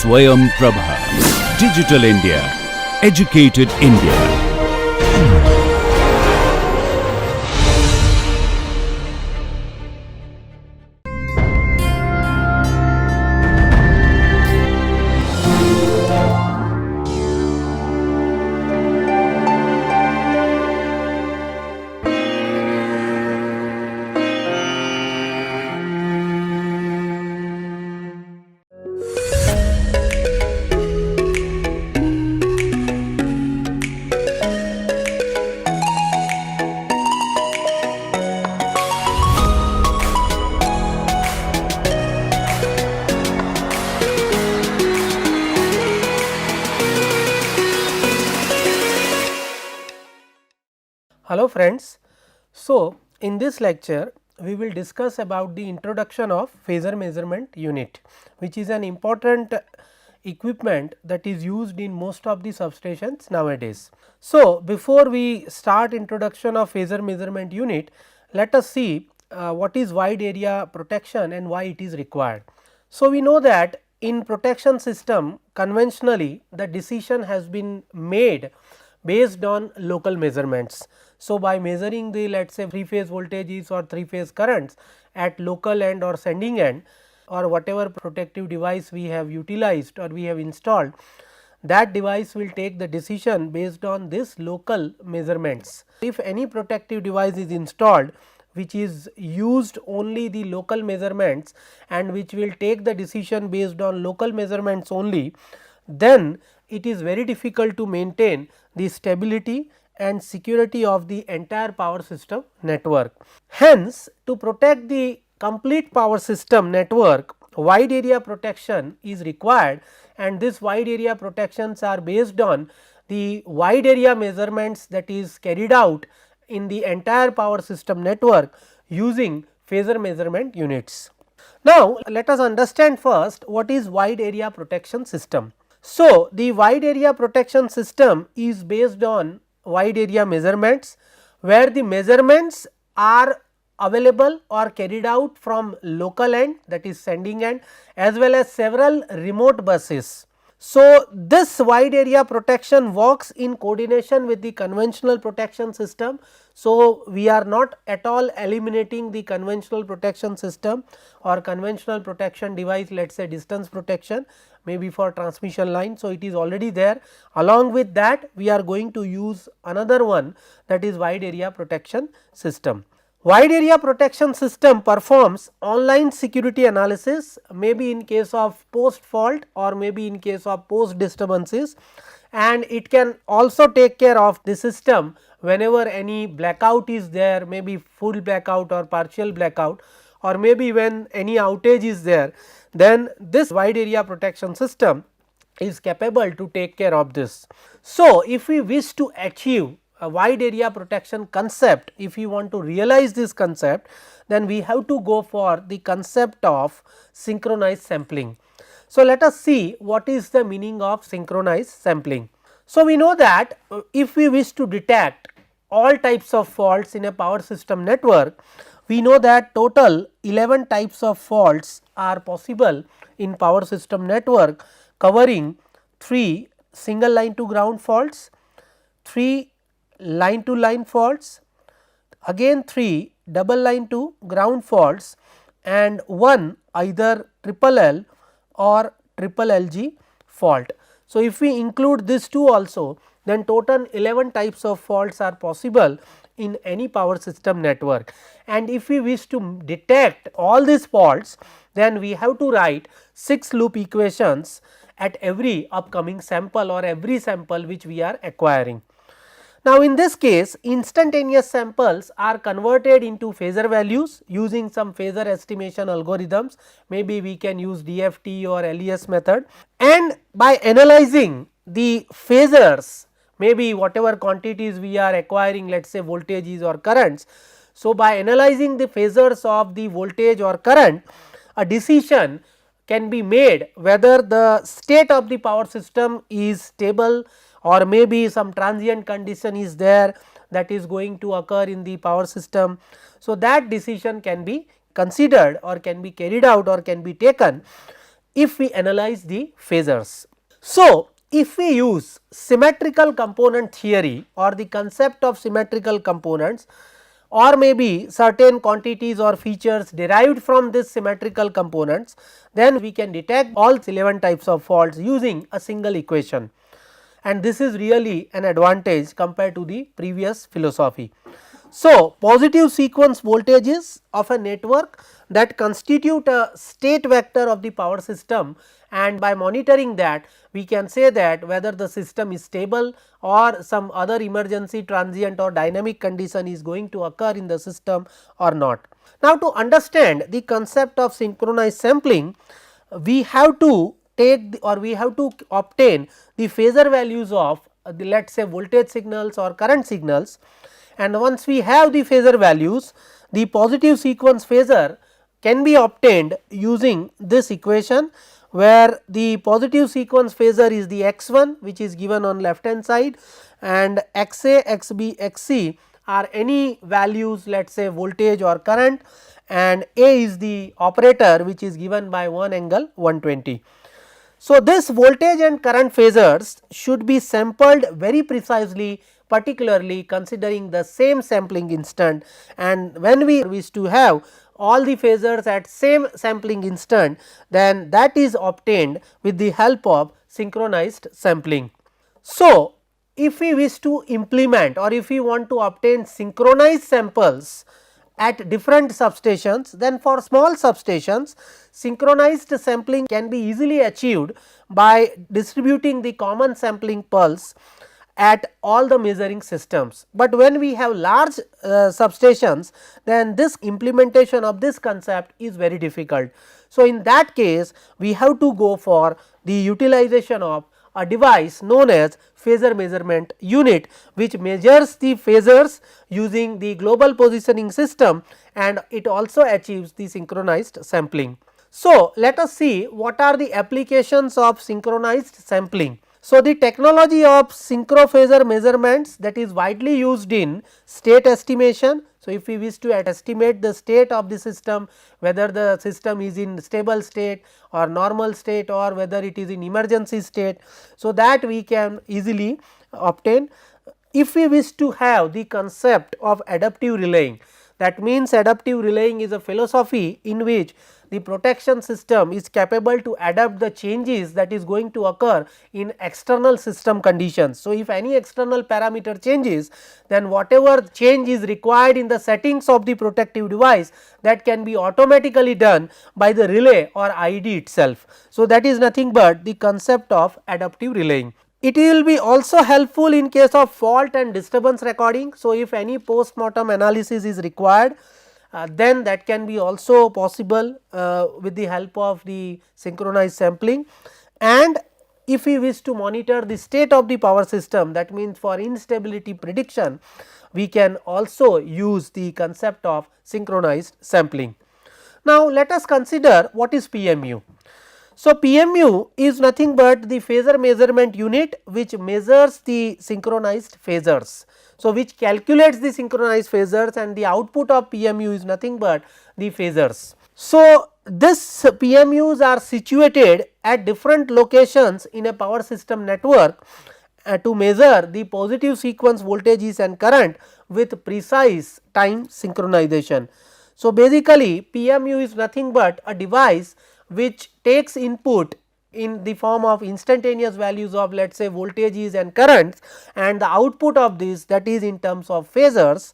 Swayam Prabha. Digital India. Educated India. Hello friends. So, in this lecture we will discuss about the introduction of phasor measurement unit, which is an important equipment that is used in most of the substations nowadays. So, before we start introduction of phasor measurement unit, let us see what is wide area protection and why it is required. So, we know that in protection system conventionally the decision has been made based on local measurements. So, by measuring the let us say 3 phase voltages or 3 phase currents at local end or sending end or whatever protective device we have utilized or we have installed, that device will take the decision based on this local measurements. If any protective device is installed which is used only the local measurements and which will take the decision based on local measurements only, then it is very difficult to maintain the stability and security of the entire power system network. Hence, to protect the complete power system network, wide area protection is required, and this wide area protections are based on the wide area measurements that is carried out in the entire power system network using phasor measurement units. Now, let us understand first what is wide area protection system. So, the wide area protection system is based on wide area measurements, where the measurements are available or carried out from local end, that is sending end, as well as several remote buses. So, this wide area protection works in coordination with the conventional protection system. So, we are not at all eliminating the conventional protection system or conventional protection device, let us say distance protection, maybe for transmission line. So, it is already there. Along with that, we are going to use another one, that is wide area protection system. Wide area protection system performs online security analysis, maybe in case of post fault or maybe in case of post disturbances, and it can also take care of the system whenever any blackout is there, maybe full blackout or partial blackout, or maybe when any outage is there, then this wide area protection system is capable to take care of this. So, if we wish to achieve a wide area protection concept, if we want to realize this concept, then we have to go for the concept of synchronized sampling. So, let us see what is the meaning of synchronized sampling. So, we know that if we wish to detect all types of faults in a power system network, we know that total 11 types of faults are possible in power system network, covering 3 single line to ground faults, 3 line to line faults, again 3 double line to ground faults, and 1 either triple L or triple LG fault. So, if we include these 2 also, then total 11 types of faults are possible in any power system network, and if we wish to detect all these faults, then we have to write 6 loop equations at every upcoming sample or every sample which we are acquiring. Now, in this case instantaneous samples are converted into phasor values using some phasor estimation algorithms, maybe we can use DFT or LES method, and by analyzing the phasors, maybe whatever quantities we are acquiring, let us say voltages or currents. So, by analyzing the phasors of the voltage or current, a decision can be made whether the state of the power system is stable or maybe some transient condition is there that is going to occur in the power system. So, that decision can be considered or can be carried out or can be taken if we analyze the phasors. So, if we use symmetrical component theory or the concept of symmetrical components, or maybe certain quantities or features derived from this symmetrical components, then we can detect all 11 types of faults using a single equation, and this is really an advantage compared to the previous philosophy. So, positive sequence voltages of a network that constitute a state vector of the power system, and by monitoring that we can say that whether the system is stable or some other emergency transient or dynamic condition is going to occur in the system or not. Now, to understand the concept of synchronized sampling, we have to take or we have to obtain the phasor values of the let us say voltage signals or current signals, and once we have the phasor values, the positive sequence phasor can be obtained using this equation, where the positive sequence phasor is the x1 which is given on left hand side, and xa, xb, xc are any values let us say voltage or current, and A is the operator which is given by one angle 120. So, this voltage and current phasors should be sampled very precisely, particularly considering the same sampling instant, and when we wish to have all the phasors at same sampling instant, then that is obtained with the help of synchronized sampling. So, if we wish to implement or if we want to obtain synchronized samples at different substations, then for small substations synchronized sampling can be easily achieved by distributing the common sampling pulse at all the measuring systems. But when we have large substations, then this implementation of this concept is very difficult. So, in that case we have to go for the utilization of a device known as phasor measurement unit, which measures the phasors using the global positioning system, and it also achieves the synchronized sampling. So, let us see what are the applications of synchronized sampling. So, the technology of synchrophasor measurements that is widely used in state estimation. So, if we wish to estimate the state of the system, whether the system is in stable state or normal state or whether it is in emergency state, so that we can easily obtain. If we wish to have the concept of adaptive relaying, that means adaptive relaying is a philosophy in which the protection system is capable to adapt the changes that is going to occur in external system conditions. So, if any external parameter changes, then whatever change is required in the settings of the protective device, that can be automatically done by the relay or IED itself. So, that is nothing but the concept of adaptive relaying. It will be also helpful in case of fault and disturbance recording. So, if any post mortem analysis is required, then that can be also possible with the help of the synchronized sampling. And if we wish to monitor the state of the power system, that means for instability prediction, we can also use the concept of synchronized sampling. Now, let us consider what is PMU. So, PMU is nothing but the phasor measurement unit which measures the synchronized phasors. So, which calculates the synchronized phasors, and the output of PMU is nothing but the phasors. So, this PMUs are situated at different locations in a power system network to measure the positive sequence voltages and current with precise time synchronization. So, basically PMU is nothing but a device which takes input in the form of instantaneous values of let us say voltages and currents, and the output of this, that is in terms of phasors,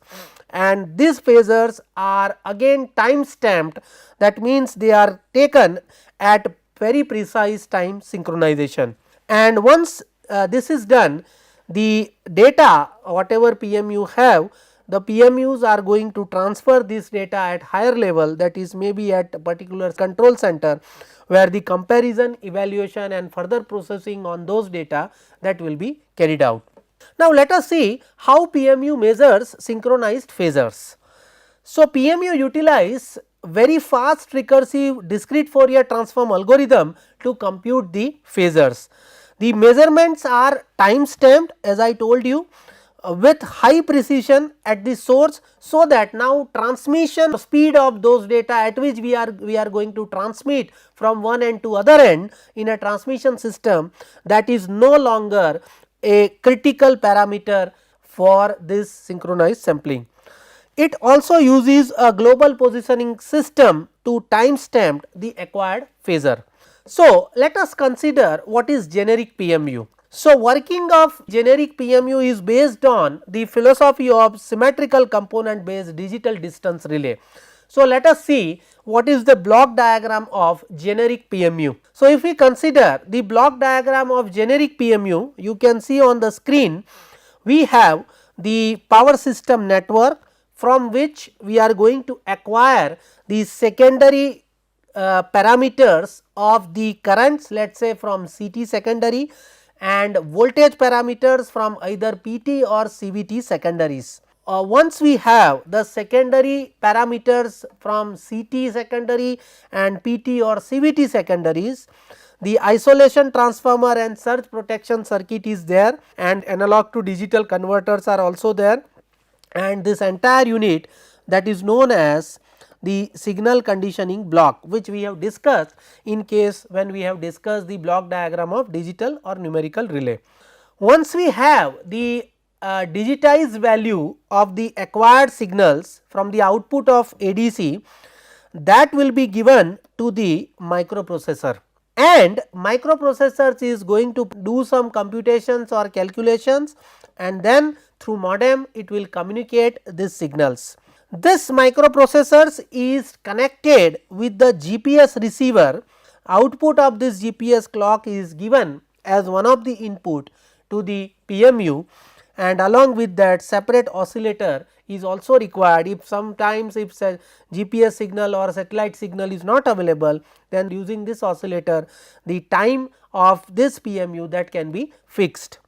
and these phasors are again time stamped, that means they are taken at very precise time synchronization. And once this is done, the data whatever PMU have, the PMUs are going to transfer this data at higher level, that is maybe at a particular control center, where the comparison, evaluation and further processing on those data that will be carried out. Now, let us see how PMU measures synchronized phasors. So, PMU utilize very fast recursive discrete Fourier transform algorithm to compute the phasors. The measurements are time stamped, as I told you. with high precision at the source, so that now transmission speed of those data at which we are going to transmit from one end to other end in a transmission system, that is no longer a critical parameter for this synchronized sampling. It also uses a global positioning system to timestamp the acquired phasor. So, let us consider what is generic PMU. So, working of generic PMU is based on the philosophy of symmetrical component based digital distance relay. So, let us see what is the block diagram of generic PMU. So, if we consider the block diagram of generic PMU, you can see on the screen we have the power system network, from which we are going to acquire the secondary parameters of the currents, let us say from CT secondary, and voltage parameters from either PT or CVT secondaries. Once we have the secondary parameters from CT secondary and PT or CVT secondaries, the isolation transformer and surge protection circuit is there, and analog to digital converters are also there, and this entire unit that is known as the signal conditioning block, which we have discussed in case when we have discussed the block diagram of digital or numerical relay. Once we have the digitized value of the acquired signals from the output of ADC, that will be given to the microprocessor, and microprocessors is going to do some computations or calculations, and then through modem it will communicate these signals. This microprocessors is connected with the GPS receiver. Output of this GPS clock is given as one of the input to the PMU, and along with that separate oscillator is also required. If sometimes if GPS signal or satellite signal is not available, then using this oscillator the time of this PMU that can be fixed.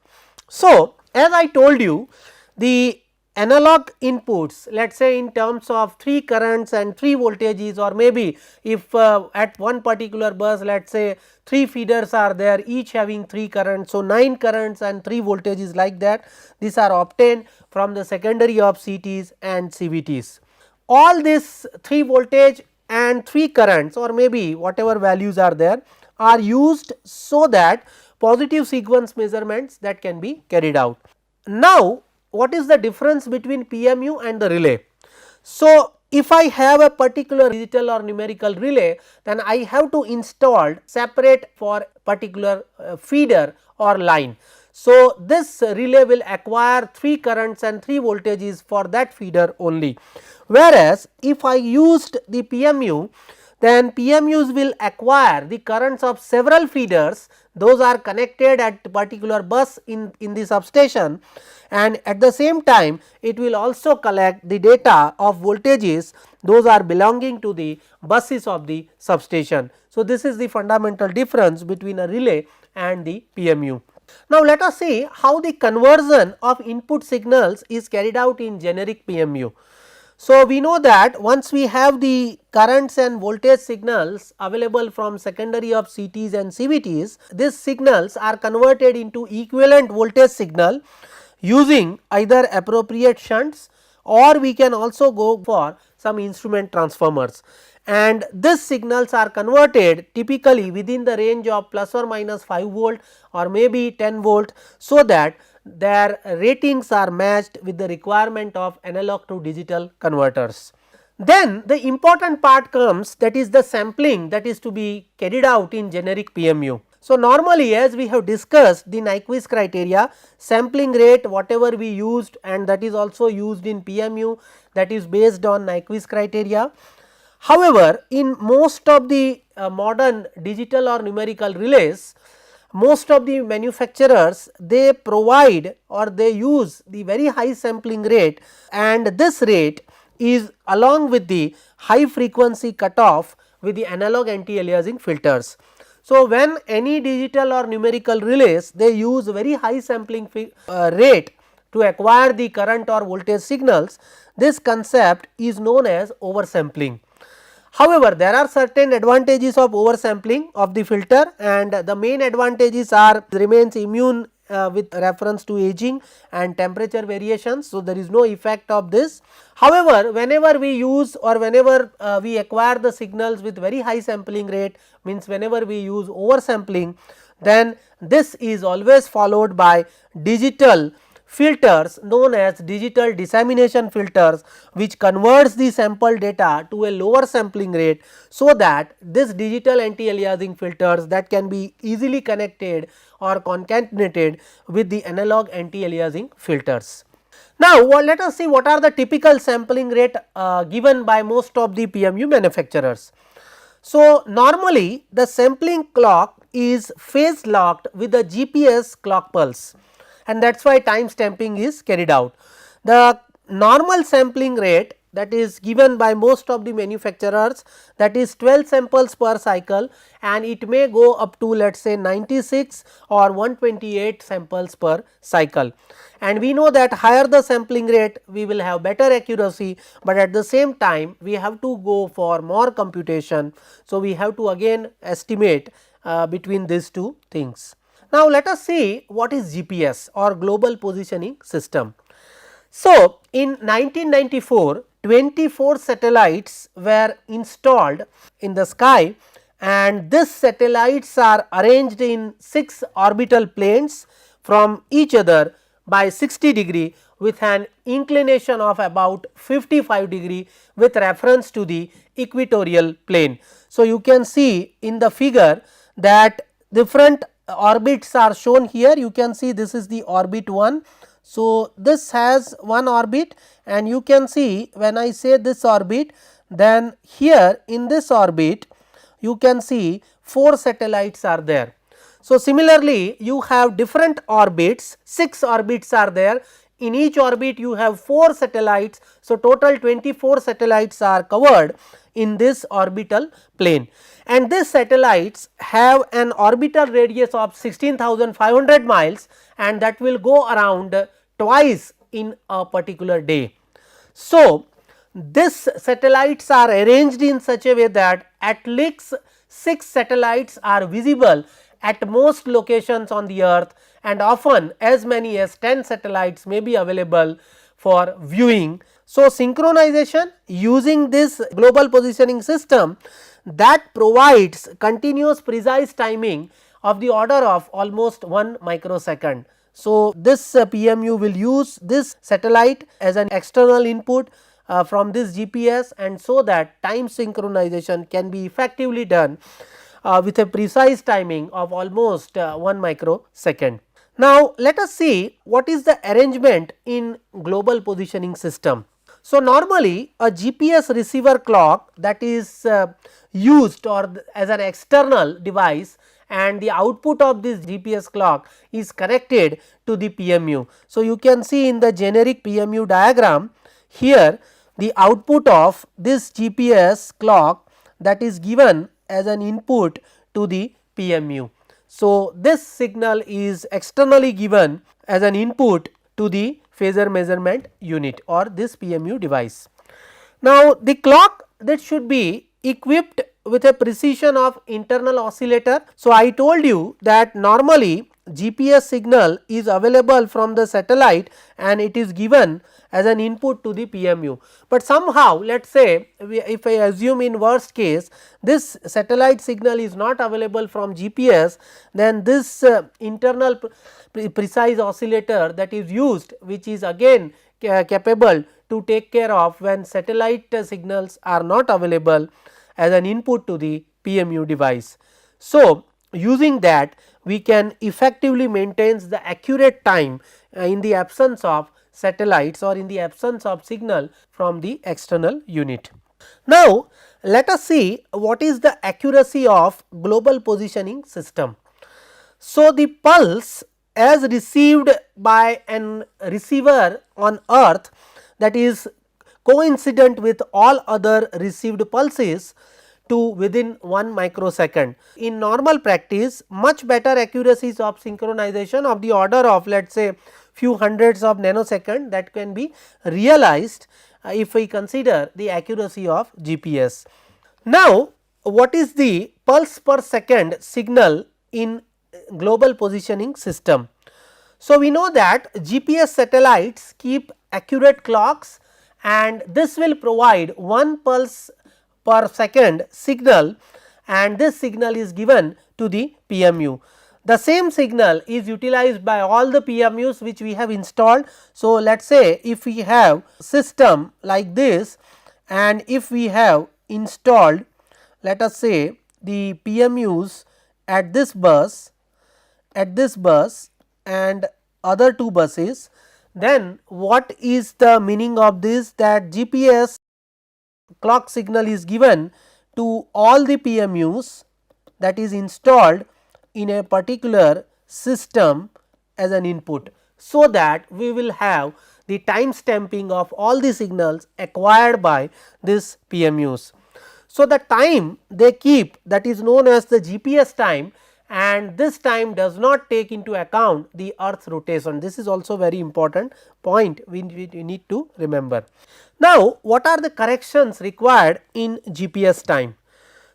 So, as I told you, the analog inputs, let us say in terms of 3 currents and 3 voltages, or maybe if at one particular bus let us say 3 feeders are there, each having 3 currents. So, 9 currents and 3 voltages like that, these are obtained from the secondary of CTs and CVTs. All these 3 voltage and 3 currents, or maybe whatever values are there, are used so that positive sequence measurements that can be carried out. Now, what is the difference between PMU and the relay? So, if I have a particular digital or numerical relay, then I have to install separate for particular feeder or line. So, this relay will acquire 3 currents and 3 voltages for that feeder only, whereas if I used the PMU, then PMUs will acquire the currents of several feeders, those are connected at particular bus in the substation, and at the same time it will also collect the data of voltages, those are belonging to the buses of the substation. So, this is the fundamental difference between a relay and the PMU. Now, let us see how the conversion of input signals is carried out in generic PMU. So, we know that once we have the currents and voltage signals available from secondary of CTs and CVTs, these signals are converted into equivalent voltage signal using either appropriate shunts, or we can also go for some instrument transformers, and these signals are converted typically within the range of plus or minus 5 volt or maybe 10 volt, so that their ratings are matched with the requirement of analog to digital converters. Then the important part comes, that is the sampling that is to be carried out in generic PMU. So, normally as we have discussed the Nyquist criteria, sampling rate whatever we used, and that is also used in PMU, that is based on Nyquist criteria. However, in most of the modern digital or numerical relays, most of the manufacturers they provide or they use the very high sampling rate, and this rate is along with the high frequency cutoff with the analog anti-aliasing filters. So, when any digital or numerical relays they use very high sampling rate to acquire the current or voltage signals, this concept is known as oversampling. However, there are certain advantages of oversampling of the filter, and the main advantages are remains immune with reference to aging and temperature variations. So, there is no effect of this. However, whenever we use or whenever we acquire the signals with very high sampling rate, means whenever we use oversampling, then this is always followed by digital filters known as digital dissemination filters, which converts the sample data to a lower sampling rate. So, that this digital anti-aliasing filters that can be easily connected or concatenated with the analog anti-aliasing filters. Now, let us see what are the typical sampling rate given by most of the PMU manufacturers. So, normally the sampling clock is phase locked with the GPS clock pulse, and that is why time stamping is carried out. The normal sampling rate that is given by most of the manufacturers, that is 12 samples per cycle, and it may go up to let us say 96 or 128 samples per cycle. And we know that higher the sampling rate, we will have better accuracy, but at the same time we have to go for more computation. So, we have to again estimate between these two things. Now, let us see what is GPS or global positioning system. So, in 1994, 24 satellites were installed in the sky, and these satellites are arranged in 6 orbital planes from each other by 60 degree with an inclination of about 55 degree with reference to the equatorial plane. So, you can see in the figure that different orbits are shown here. You can see this is the orbit 1. So, this has one orbit, and you can see when I say this orbit, then here in this orbit you can see 4 satellites are there. So, similarly you have different orbits, 6 orbits are there. In each orbit you have 4 satellites. So, total 24 satellites are covered in this orbital plane, and these satellites have an orbital radius of 16,500 miles, and that will go around twice in a particular day. So, these satellites are arranged in such a way that at least 6 satellites are visible at most locations on the earth, and often as many as 10 satellites may be available for viewing. So, synchronization using this global positioning system that provides continuous precise timing of the order of almost 1 microsecond. So, this PMU will use this satellite as an external input from this GPS, and so that time synchronization can be effectively done with a precise timing of almost 1 microsecond. Now, let us see what is the arrangement in global positioning system. So, normally a GPS receiver clock that is used or as an external device, and the output of this GPS clock is connected to the PMU. So, you can see in the generic PMU diagram here the output of this GPS clock that is given as an input to the PMU. So, this signal is externally given as an input to the phasor measurement unit or this PMU device. Now, the clock that should be equipped with a precision of internal oscillator. So, I told you that normally GPS signal is available from the satellite and it is given as an input to the PMU, but somehow let us say if I assume in worst case this satellite signal is not available from GPS, then this internal precise oscillator that is used, which is again capable to take care of when satellite signals are not available as an input to the PMU device. So, using that we can effectively maintain the accurate time in the absence of satellites or in the absence of signal from the external unit. Now, let us see what is the accuracy of global positioning system. So, the pulse as received by an receiver on earth, that is coincident with all other received pulses to within 1 microsecond. In normal practice, much better accuracies of synchronization of the order of let us say few hundreds of nanosecond that can be realized if we consider the accuracy of GPS. Now, what is the pulse per second signal in global positioning system? So, we know that GPS satellites keep accurate clocks, and this will provide 1 pulse per second signal, and this signal is given to the PMU. The same signal is utilized by all the PMUs which we have installed. So, let us say if we have system like this, and if we have installed, let us say, the PMUs at this bus, and other two buses, then what is the meaning of this? That GPS clock signal is given to all the PMUs that is installed in a particular system as an input. So, that we will have the time stamping of all the signals acquired by this PMUs. So, the time they keep, that is known as the GPS time, and this time does not take into account the earth's rotation. This is also very important point we need to remember. Now, what are the corrections required in GPS time?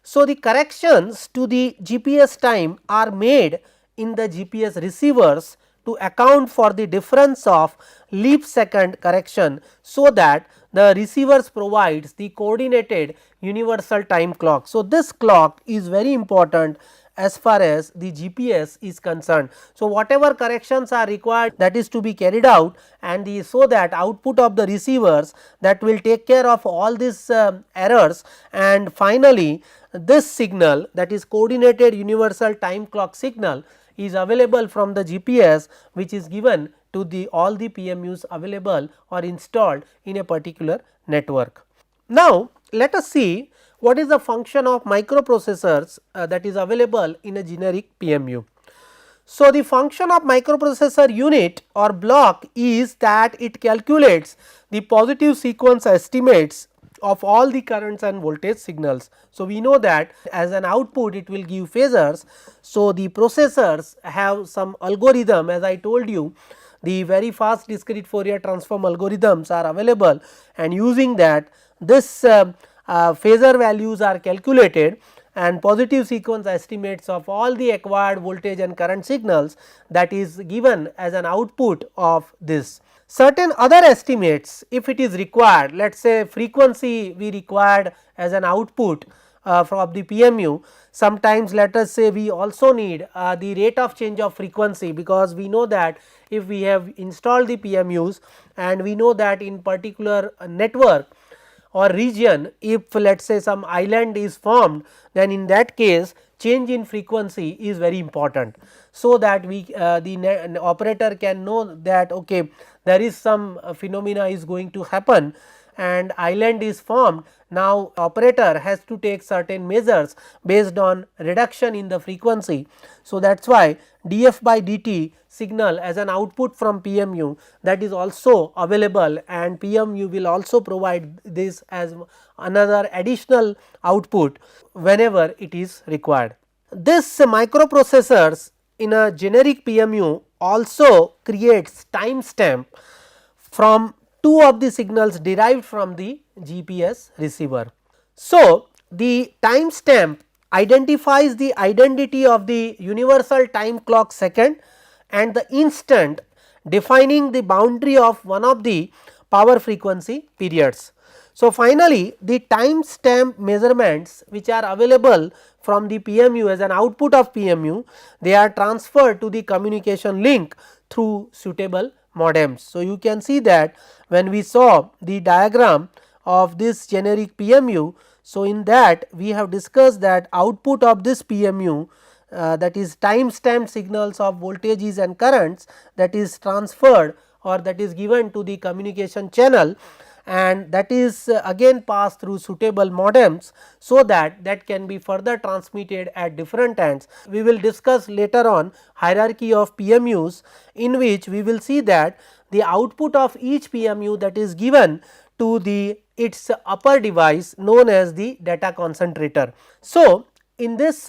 So, the corrections to the GPS time are made in the GPS receivers to account for the difference of leap second correction, so that the receivers provides the coordinated universal time clock. So, this clock is very important as far as the GPS is concerned. So, whatever corrections are required, that is to be carried out, and so that output of the receivers that will take care of all these errors, and finally, this signal, that is coordinated universal time clock signal, is available from the GPS, which is given to the all the PMUs available or installed in a particular network. Now, let us see what is the function of microprocessors that is available in a generic PMU. So, the function of microprocessor unit or block is that it calculates the positive sequence estimates of all the currents and voltage signals. So, we know that as an output it will give phasors. So, the processors have some algorithm, as I told you, the very fast discrete Fourier transform algorithms are available, and using that this phasor values are calculated, and positive sequence estimates of all the acquired voltage and current signals, that is given as an output of this. Certain other estimates, if it is required, let us say frequency we required as an output from the PMU. Sometimes let us say we also need the rate of change of frequency, because we know that if we have installed the PMUs, and we know that in particular network or region, if let us say some island is formed, then in that case change in frequency is very important. So, that we the operator can know that okay, there is some phenomena is going to happen and island is formed. Now, operator has to take certain measures based on reduction in the frequency. So, that is why df by dt signal as an output from PMU, that is also available, and PMU will also provide this as another additional output whenever it is required. This microprocessors in a generic PMU also creates timestamp from two of the signals derived from the GPS receiver. So, the timestamp identifies the identity of the universal time clock second and the instant, defining the boundary of one of the power frequency periods. So, finally, the timestamp measurements which are available from the PMU as an output of PMU, they are transferred to the communication link through suitable modems. So, you can see that when we saw the diagram of this generic PMU, so in that we have discussed that output of this PMU, that is time stamped signals of voltages and currents, that is transferred or that is given to the communication channel, and that is again passed through suitable modems, so that that can be further transmitted at different ends. We will discuss later on hierarchy of PMUs, in which we will see that the output of each PMU that is given to the its upper device known as the data concentrator. So, in this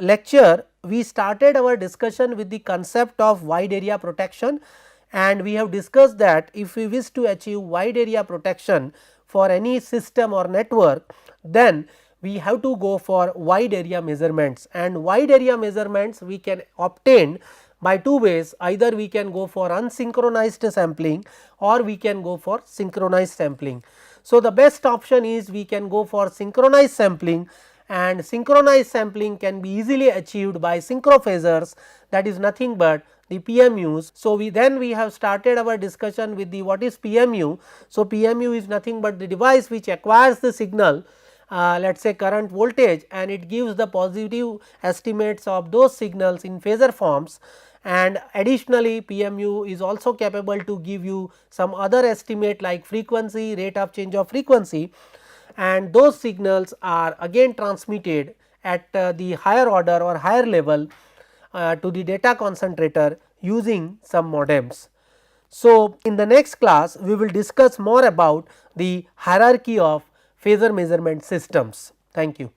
lecture we started our discussion with the concept of wide area protection, and we have discussed that if we wish to achieve wide area protection for any system or network, then we have to go for wide area measurements, and wide area measurements we can obtain by two ways, either we can go for unsynchronized sampling or we can go for synchronized sampling. So, the best option is we can go for synchronized sampling, and synchronized sampling can be easily achieved by synchrophasors, that is nothing but the PMUs. So, we have started our discussion with the what is PMU. So, PMU is nothing but the device which acquires the signal, let us say current voltage, and it gives the positive estimates of those signals in phasor forms, and additionally PMU is also capable to give you some other estimate like frequency, rate of change of frequency, and those signals are again transmitted at the higher order or higher level to the data concentrator using some modems. So, in the next class we will discuss more about the hierarchy of phasor measurement systems. Thank you.